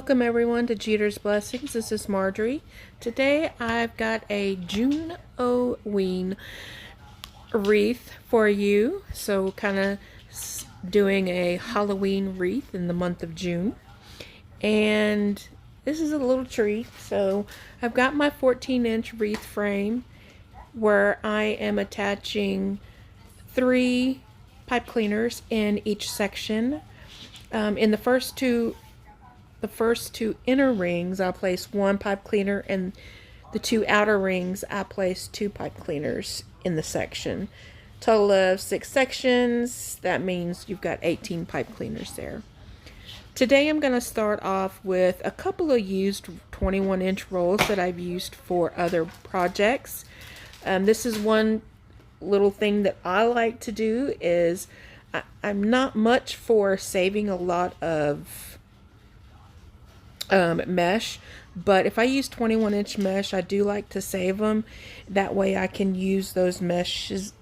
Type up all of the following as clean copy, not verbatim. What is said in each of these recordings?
Welcome everyone to Jetersblessings. This is Marjorie. Today I've got a June-O-ween wreath for you. So kind of doing a Halloween wreath in the month of June. And this is a little treat. So I've got my 14-inch wreath frame where I am attaching 3 pipe cleaners in each section. In the first two inner rings, I'll place 1 pipe cleaner, and the 2 outer rings, I place 2 pipe cleaners in the section. Total of 6 sections. That means you've got 18 pipe cleaners there. Today I'm going to start off with a couple of used 21-inch rolls that I've used for other projects. This is one little thing that I like to do is I'm not much for saving a lot of mesh, but if I use 21-inch mesh, I do like to save them. That way I can use those mesh as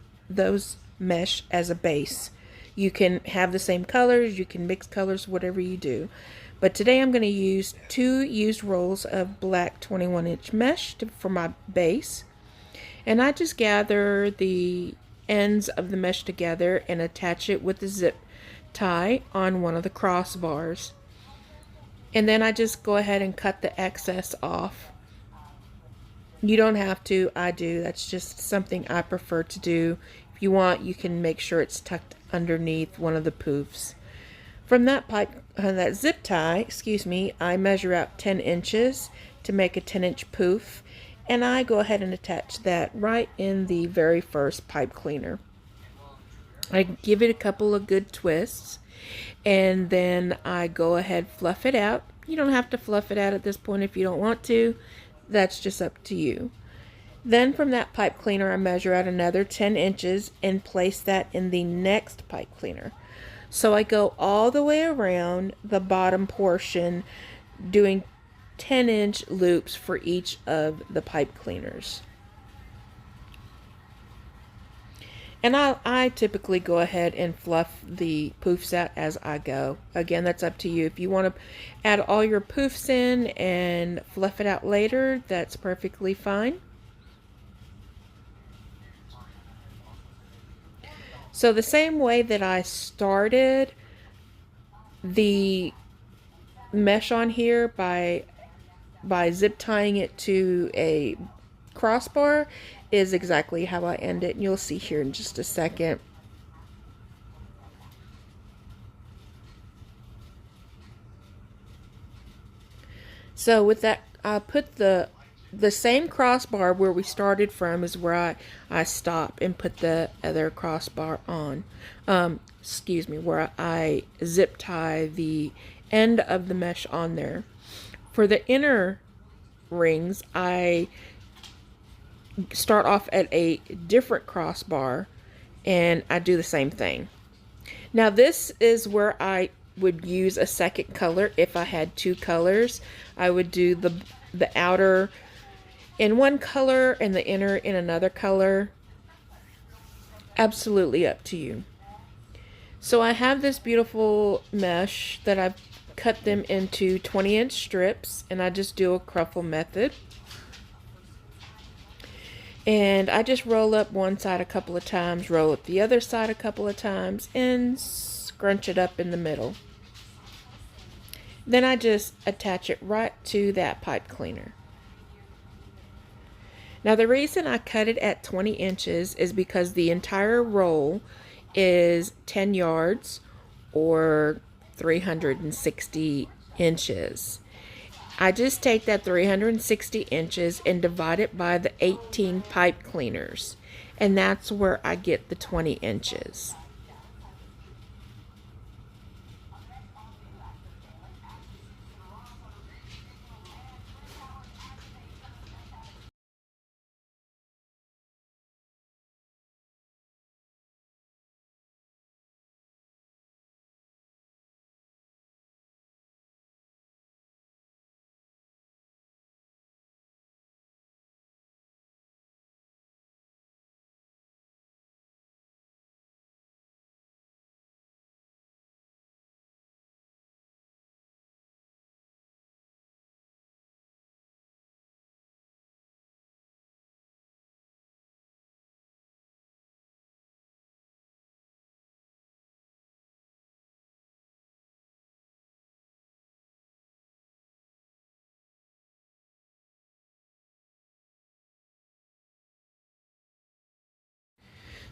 a base. You can have the same colors, you can mix colors, whatever you do. But today I'm going to use 2 used rolls of black 21-inch mesh for my base. And I just gather the ends of the mesh together and attach it with the zip tie on one of the crossbars. And then I just go ahead and cut the excess off. You don't have to, I do. That's just something I prefer to do. If you want, you can make sure it's tucked underneath one of the poofs. From that that zip tie, I measure out 10 inches to make a 10-inch poof. And I go ahead and attach that right in the very first pipe cleaner. I give it a couple of good twists, and then I go ahead fluff it out. You don't have to fluff it out at this point if you don't want to. That's just up to you. Then from that pipe cleaner, I measure out another 10 inches and place that in the next pipe cleaner. So I go all the way around the bottom portion doing 10-inch loops for each of the pipe cleaners. And I typically go ahead and fluff the poofs out as I go. Again, that's up to you. If you want to add all your poofs in and fluff it out later, that's perfectly fine. So the same way that I started the mesh on here by zip tying it to a crossbar is exactly how I end it, and you'll see here in just a second. So with that, I put the same crossbar where we started from is where I stop and put the other crossbar on. Where I zip tie the end of the mesh on there. For the inner rings, I start off at a different crossbar and I do the same thing. Now this is where I would use a second color. If I had 2 colors, I would do the outer in one color and the inner in another color. Absolutely up to you. So I have this beautiful mesh that I've cut them into 20-inch strips, and I just do a cruffle method. And I just roll up one side a couple of times, roll up the other side a couple of times, and scrunch it up in the middle. Then I just attach it right to that pipe cleaner. Now the reason I cut it at 20 inches is because the entire roll is 10 yards or 360 inches. I just take that 360 inches and divide it by the 18 pipe cleaners, and that's where I get the 20 inches.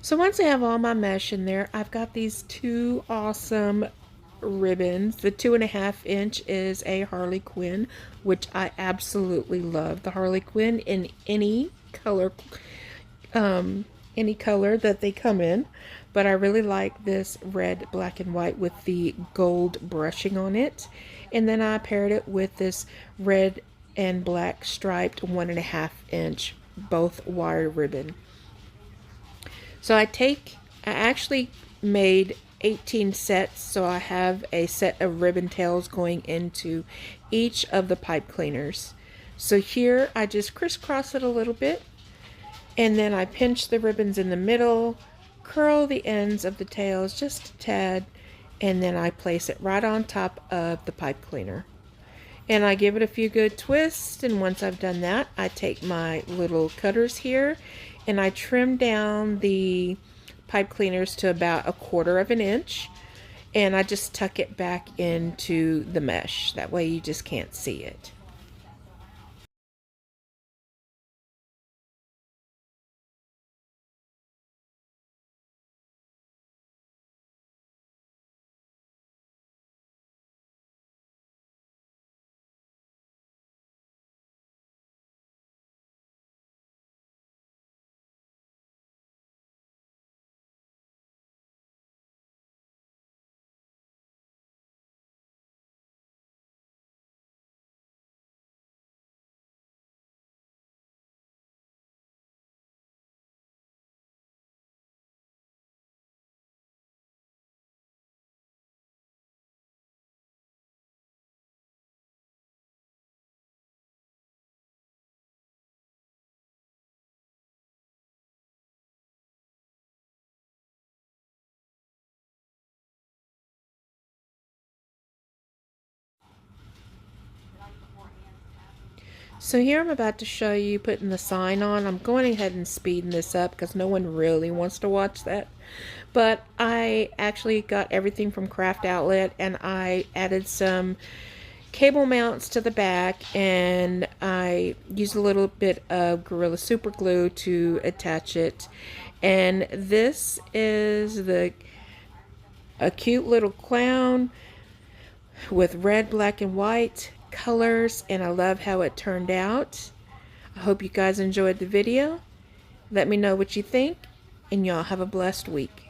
So once I have all my mesh in there, I've got these two awesome ribbons. The 2.5 inch is a Harley Quinn, which I absolutely love. The Harley Quinn in um, any color that they come in. But I really like this red, black, and white with the gold brushing on it. And then I paired it with this red and black striped 1.5 inch, both wire ribbon. So I actually made 18 sets, so I have a set of ribbon tails going into each of the pipe cleaners. So here I just crisscross it a little bit, and then I pinch the ribbons in the middle, curl the ends of the tails just a tad, and then I place it right on top of the pipe cleaner. And I give it a few good twists, and once I've done that, I take my little cutters here and I trim down the pipe cleaners to about 1/4 inch, and I just tuck it back into the mesh. That way you just can't see it. So here I'm about to show you putting the sign on. I'm going ahead and speeding this up because no one really wants to watch that. But I actually got everything from Craft Outlet, and I added some cable mounts to the back, and I used a little bit of Gorilla Super Glue to attach it. And this is a cute little clown with red, black, and white colors, and I love how it turned out. I hope you guys enjoyed the video. Let me know what you think, and y'all have a blessed week.